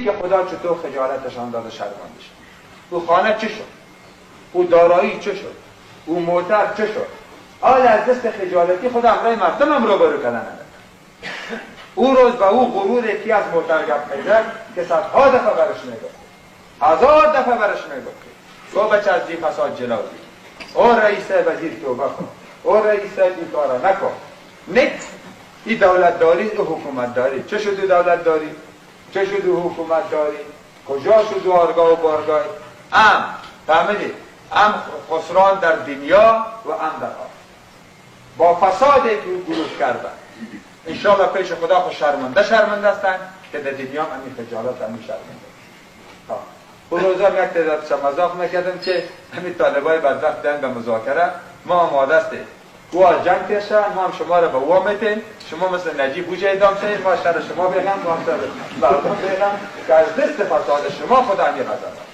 که خدا چطور خجالتشان داده شرمنده شد. او خانه چه شد؟ او دارایی چه شد؟ او موتر چه شد؟ حال از دست خجالتی خدا امرای مردم هم روبرو کردن. او روز به او غرور یکی از موتر گپ میزد که صدها دفعه برش میگفت، 1000 دفعه برش میگفت تو بچه از دی فساد جلو دی، او رئیس وزیر توبه کن، او رئیس این کارا نکن. نه، این دولت داری، این حکومت داری. چه شد دولت داری؟ چه شد حکومت داری؟ کجا شد آرگاه و بارگاه؟ فهمیدید؟ خسران در دنیا و در آخرت. با فسادی که گروه کردن انشاءالله پیش خدا خود شرمنده هستند که در دنیا همین خجالت همین شرمنده. اون روزا یک تعداد مذاق میکردم که همین طالبای بدبخت دن به مذاکره ما آماده هستیم، او از جنگ کشن، ما هم شما را به وا میتیم، شما مثل نجیب بوجه اعدام شدید، ما شر شما بگم، ما شر مردم بگم که از دست فساد شما خدا همی غضب.